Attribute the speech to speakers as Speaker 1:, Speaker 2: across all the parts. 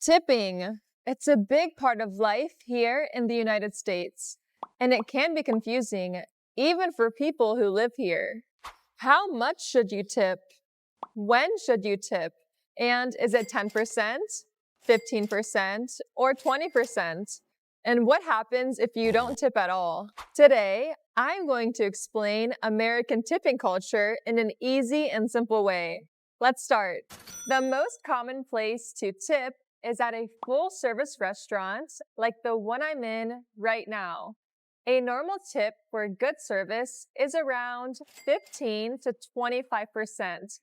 Speaker 1: Tipping. It's a big part of life here in the United States, and it can be confusing, even for people who live here. How much should you tip? When should you tip? And is it 10%, 15%, or 20%? And what happens if you don't tip at all? Today, I'm going to explain American tipping culture in an easy and simple way. Let's start. The most common place to tip is at a full-service restaurant like the one I'm in right now. A normal tip for good service is around 15 to 25%.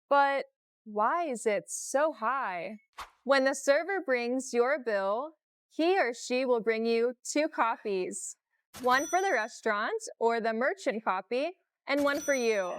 Speaker 1: But why is it so high? When the server brings your bill, he or she will bring you two copies, one for the restaurant or the merchant copy, and one for you.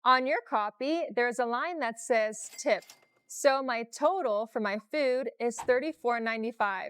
Speaker 1: On your copy, there's a line that says tip. So my total for my food is $34.95.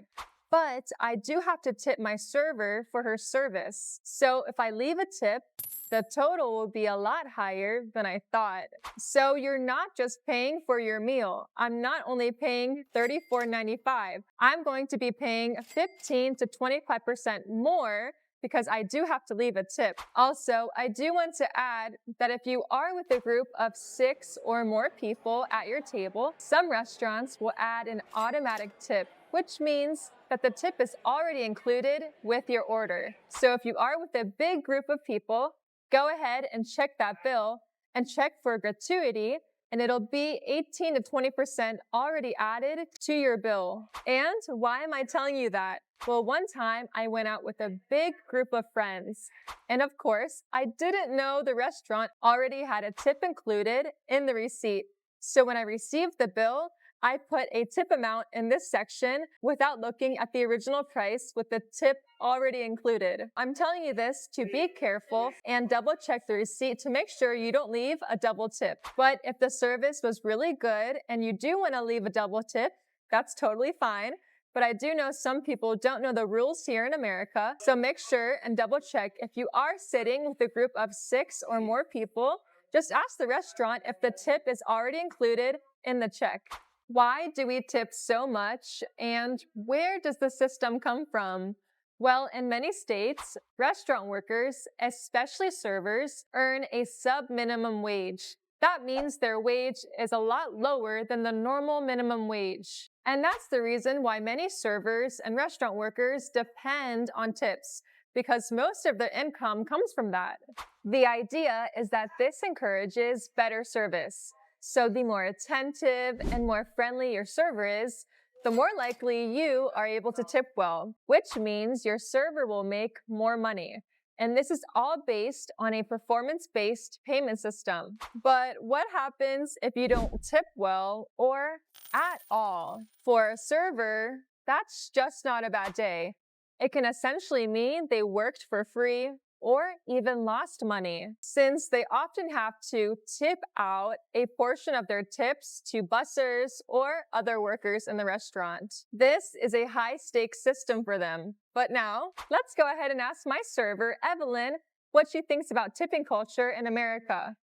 Speaker 1: But I do have to tip my server for her service. So if I leave a tip, the total will be a lot higher than I thought. So you're not just paying for your meal. I'm not only paying $34.95. I'm going to be paying 15 to 25% more because I do have to leave a tip. Also, I do want to add that if you are with a group of 6 or more people at your table, some restaurants will add an automatic tip, which means that the tip is already included with your order. So if you are with a big group of people, go ahead and check that bill and check for gratuity, and it'll be 18 to 20% already added to your bill. And why am I telling you that? Well, one time I went out with a big group of friends. And of course, I didn't know the restaurant already had a tip included in the receipt. So when I received the bill, I put a tip amount in this section without looking at the original price with the tip already included. I'm telling you this to be careful and double check the receipt to make sure you don't leave a double tip. But if the service was really good and you do want to leave a double tip, that's totally fine. But I do know some people don't know the rules here in America, so make sure and double check if you are sitting with a group of 6 or more people. Just ask the restaurant if the tip is already included in the check. Why do we tip so much, and where does the system come from? Well, in many states, restaurant workers, especially servers, earn a sub-minimum wage. That means their wage is a lot lower than the normal minimum wage. And that's the reason why many servers and restaurant workers depend on tips, because most of their income comes from that. The idea is that this encourages better service. So the more attentive and more friendly your server is, the more likely you are able to tip well, which means your server will make more money. And this is all based on a performance-based payment system. But what happens if you don't tip well or at all? For a server, that's just not a bad day. It can essentially mean they worked for free or even lost money, since they often have to tip out a portion of their tips to bussers or other workers in the restaurant. This is a high-stakes system for them. But now, let's go ahead and ask my server, Evelyn, what she thinks about tipping culture in America.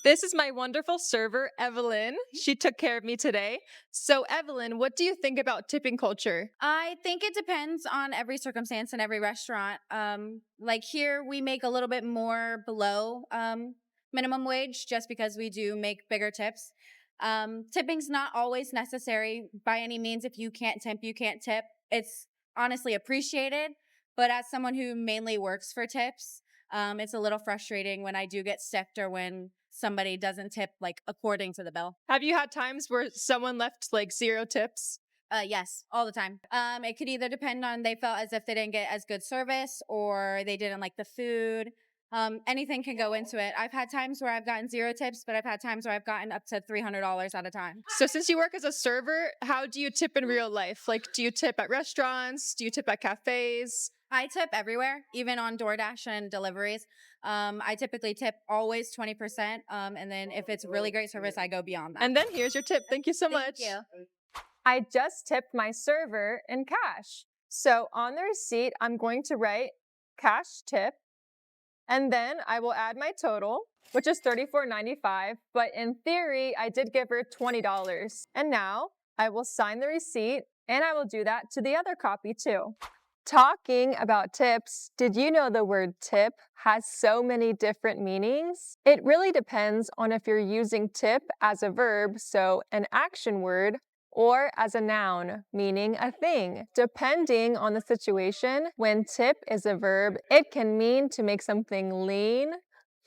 Speaker 1: This is my wonderful server, Evelyn. She took care of me today. So, Evelyn, what do you think about tipping culture?
Speaker 2: I think it depends on every circumstance and every restaurant. Like here, we make a little bit more below minimum wage just because we do make bigger tips. Tipping's not always necessary by any means. If you can't tip, you can't tip. It's honestly appreciated. But as someone who mainly works for tips, it's a little frustrating when I do get stiffed or when somebody doesn't tip like according to the bill.
Speaker 1: Have you had times where someone left like 0 tips?
Speaker 2: Yes, all the time. It could either depend on they felt as if they didn't get as good service or they didn't like the food. Anything can go into it. I've had times where I've gotten 0 tips, but I've had times where I've gotten up to $300 at a time.
Speaker 1: So since you work as a server, how do you tip in real life? Like, do you tip at restaurants? Do you tip at cafes?
Speaker 2: I tip everywhere, even on DoorDash and deliveries. I typically tip always 20%. And then if it's really great service, I go beyond that.
Speaker 1: And then here's your tip. Thank you so much.
Speaker 2: Thank you.
Speaker 1: I just tipped my server in cash. So on the receipt, I'm going to write cash tip, and then I will add my total, which is $34.95. But in theory, I did give her $20. And now I will sign the receipt, and I will do that to the other copy too. Talking about tips, did you know the word tip has so many different meanings? It really depends on if you're using tip as a verb, so an action word, or as a noun, meaning a thing. Depending on the situation, when tip is a verb, it can mean to make something lean,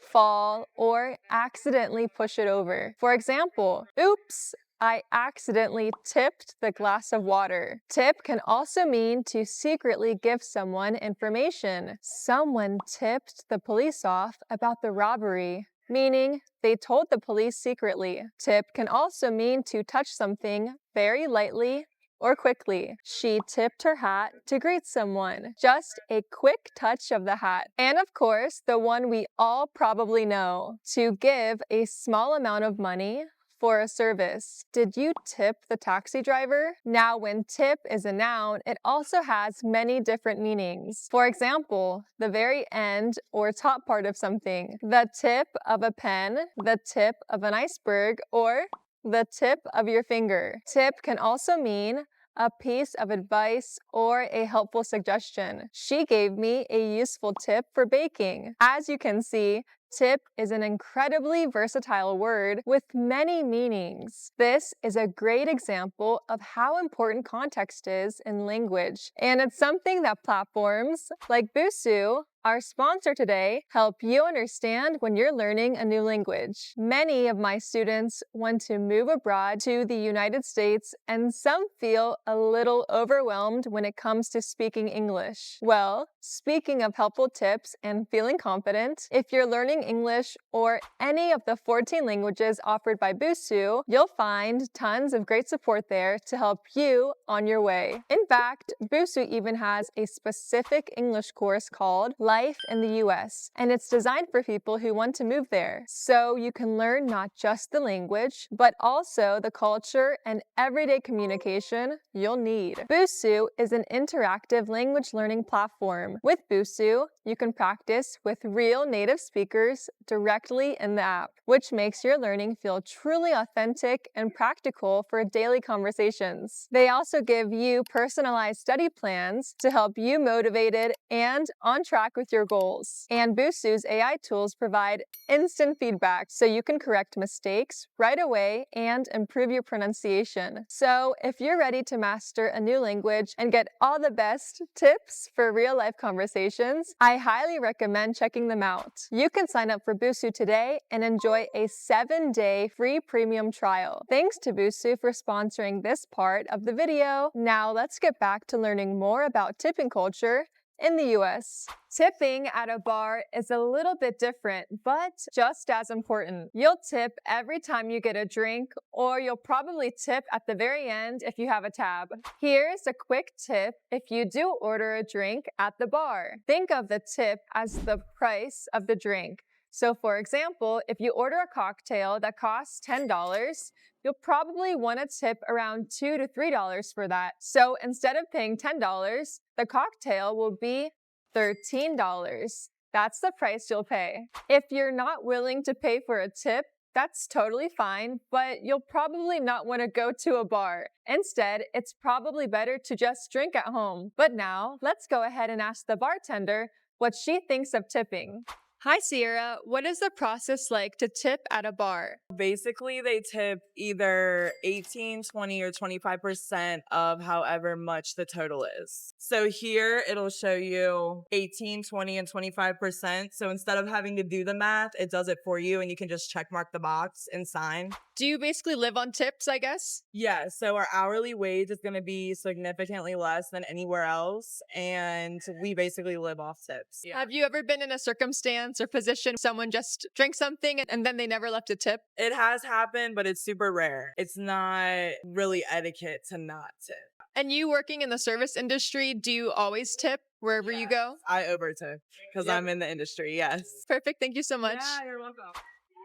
Speaker 1: fall, or accidentally push it over. For example, oops, I accidentally tipped the glass of water. Tip can also mean to secretly give someone information. Someone tipped the police off about the robbery, meaning they told the police secretly. Tip can also mean to touch something very lightly or quickly. She tipped her hat to greet someone. Just a quick touch of the hat. And of course, the one we all probably know, to give a small amount of money for a service. Did you tip the taxi driver? Now, when tip is a noun, it also has many different meanings. For example, the very end or top part of something, the tip of a pen, the tip of an iceberg, or the tip of your finger. Tip can also mean a piece of advice or a helpful suggestion. She gave me a useful tip for baking. As you can see, tip is an incredibly versatile word with many meanings. This is a great example of how important context is in language, and it's something that platforms like Busuu, our sponsor today, help you understand when you're learning a new language. Many of my students want to move abroad to the United States, and some feel a little overwhelmed when it comes to speaking English. Well, speaking of helpful tips and feeling confident, if you're learning English or any of the 14 languages offered by Busuu, you'll find tons of great support there to help you on your way. In fact, Busuu even has a specific English course called Life in the US, and it's designed for people who want to move there. So you can learn not just the language, but also the culture and everyday communication you'll need. Busuu is an interactive language learning platform. With Busuu, you can practice with real native speakers directly in the app, which makes your learning feel truly authentic and practical for daily conversations. They also give you personalized study plans to help you motivated and on track with your goals. And Busuu's AI tools provide instant feedback so you can correct mistakes right away and improve your pronunciation. So if you're ready to master a new language and get all the best tips for real-life conversations, I highly recommend checking them out. You can sign up for Busuu today and enjoy a 7-day free premium trial. Thanks to Busuu for sponsoring this part of the video. Now let's get back to learning more about tipping culture in the US. Tipping at a bar is a little bit different, but just as important. You'll tip every time you get a drink, or you'll probably tip at the very end if you have a tab. Here's a quick tip if you do order a drink at the bar. Think of the tip as the price of the drink. So for example, if you order a cocktail that costs $10, you'll probably want to tip around $2 to $3 for that. So instead of paying $10, the cocktail will be $13. That's the price you'll pay. If you're not willing to pay for a tip, that's totally fine, but you'll probably not want to go to a bar. Instead, it's probably better to just drink at home. But now, let's go ahead and ask the bartender what she thinks of tipping. Hi, Sierra. What is the process like to tip at a bar?
Speaker 3: Basically, they tip either 18, 20, or 25% of however much the total is. So here it'll show you 18, 20, and 25%. So instead of having to do the math, it does it for you and you can just check mark the box and sign.
Speaker 1: Do you basically live on tips, I guess?
Speaker 3: Yeah, so our hourly wage is going to be significantly less than anywhere else, and we basically live off tips. Yeah.
Speaker 1: Have you ever been in a circumstance or position someone just drank something and then they never left a tip?
Speaker 3: It has happened, but it's super rare. It's not really etiquette to not tip.
Speaker 1: And you working in the service industry, do you always tip wherever you go?
Speaker 3: I overtip because I'm in the industry, yes.
Speaker 1: Perfect, thank you so much.
Speaker 3: Yeah, you're welcome.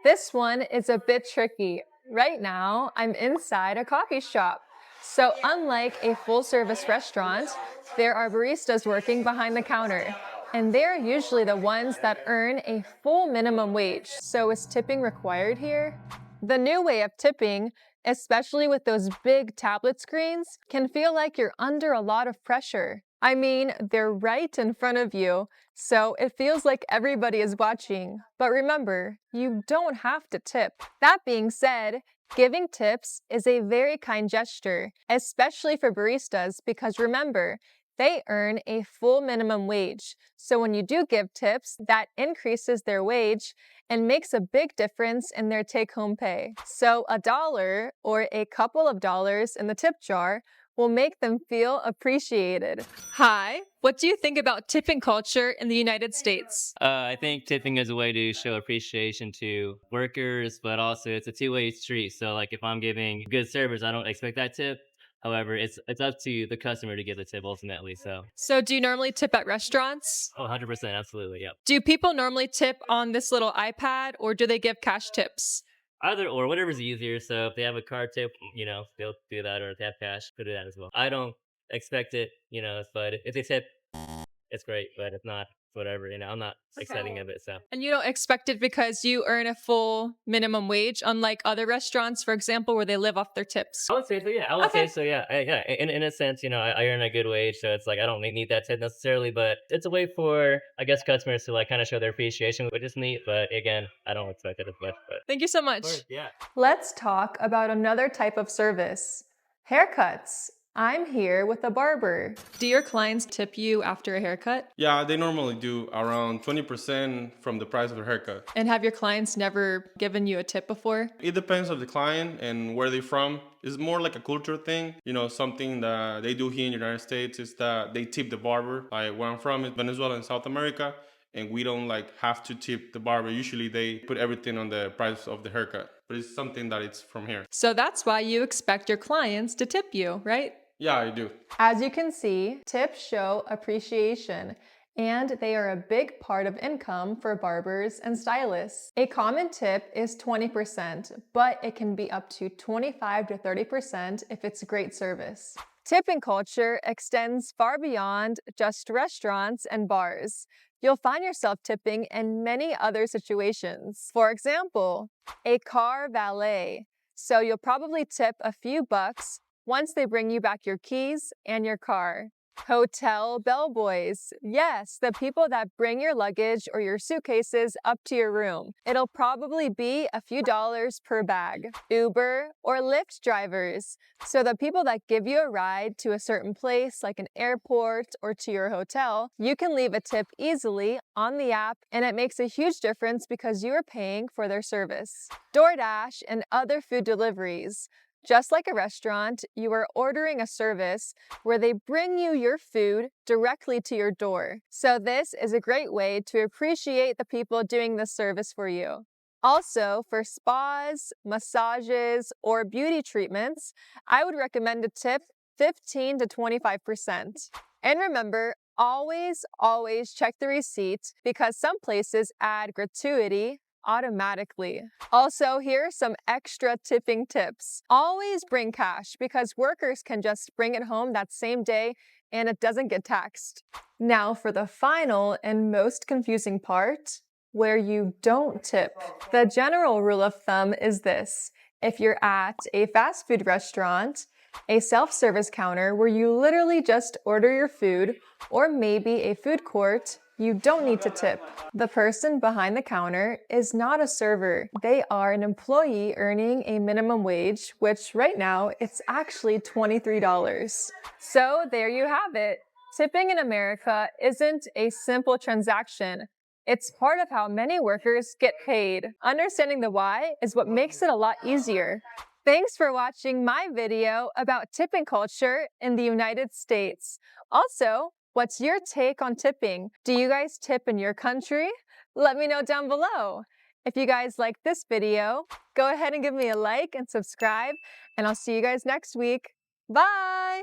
Speaker 1: This one is a bit tricky. Right now, I'm inside a coffee shop. So unlike a full-service restaurant, there are baristas working behind the counter. And they're usually the ones that earn a full minimum wage. So is tipping required here? The new way of tipping especially with those big tablet screens, can feel like you're under a lot of pressure. I mean, they're right in front of you, so it feels like everybody is watching. But remember, you don't have to tip. That being said, giving tips is a very kind gesture, especially for baristas, because remember, they earn a full minimum wage. So when you do give tips, that increases their wage and makes a big difference in their take-home pay. So $1 or a couple of dollars in the tip jar will make them feel appreciated. Hi, what do you think about tipping culture in the United States?
Speaker 4: I think tipping is a way to show appreciation to workers, but also it's a two-way street. So, like, if I'm giving good service, I don't expect that tip. However, it's up to the customer to give the tip ultimately.
Speaker 1: So do you normally tip at restaurants?
Speaker 4: 100%, absolutely, yep.
Speaker 1: Do people normally tip on this little iPad or do they give cash tips?
Speaker 4: Either or, whatever's easier. So if they have a card tip, they'll do that, or if they have cash, they'll do that as well. I don't expect it, but if they tip, it's great. But if not, whatever, I'm not accepting of it. So
Speaker 1: And you don't expect it because you earn a full minimum wage, unlike other restaurants, for example, where they live off their tips.
Speaker 4: I would say so. Yeah, I would
Speaker 1: Okay.
Speaker 4: say so. Yeah, yeah. In a sense, I earn a good wage, so it's like I don't need that tip necessarily, but it's a way for, I guess, customers to like kind of show their appreciation, which is neat. But again, I don't expect it as much. But
Speaker 1: Thank you so
Speaker 4: of
Speaker 1: much.
Speaker 4: course, yeah.
Speaker 1: Let's talk about another type of service, haircuts. I'm here with a barber. Do your clients tip you after a haircut?
Speaker 5: Yeah, they normally do around 20% from the price of a haircut.
Speaker 1: And have your clients never given you a tip before?
Speaker 5: It depends on the client and where they're from. It's more like a culture thing. Something that they do here in the United States is that they tip the barber. Like where I'm from is Venezuela in South America, and we don't have to tip the barber. Usually they put everything on the price of the haircut, but it's something that it's from here.
Speaker 1: So that's why you expect your clients to tip you, right?
Speaker 5: Yeah, I do.
Speaker 1: As you can see, tips show appreciation, and they are a big part of income for barbers and stylists. A common tip is 20%, but it can be up to 25 to 30% if it's great service. Tipping culture extends far beyond just restaurants and bars. You'll find yourself tipping in many other situations. For example, a car valet. So you'll probably tip a few bucks once they bring you back your keys and your car. Hotel bellboys. Yes, the people that bring your luggage or your suitcases up to your room. It'll probably be a few dollars per bag. Uber or Lyft drivers. So the people that give you a ride to a certain place like an airport or to your hotel, you can leave a tip easily on the app, and it makes a huge difference because you are paying for their service. DoorDash and other food deliveries. Just like a restaurant, you are ordering a service where they bring you your food directly to your door. So this is a great way to appreciate the people doing this service for you. Also, for spas, massages, or beauty treatments, I would recommend a tip 15 to 25%. And remember, always check the receipt because some places add gratuity automatically. Also, here are some extra tipping tips. Always bring cash because workers can just bring it home that same day and it doesn't get taxed. Now for the final and most confusing part, where you don't tip. The general rule of thumb is this. If you're at a fast food restaurant, a self-service counter where you literally just order your food, or maybe a food court, you don't need to tip. The person behind the counter is not a server. They are an employee earning a minimum wage, which right now it's actually $23. So there you have it. Tipping in America isn't a simple transaction. It's part of how many workers get paid. Understanding the why is what makes it a lot easier. Thanks for watching my video about tipping culture in the United States. Also, what's your take on tipping? Do you guys tip in your country? Let me know down below. If you guys like this video, go ahead and give me a like and subscribe, and I'll see you guys next week. Bye!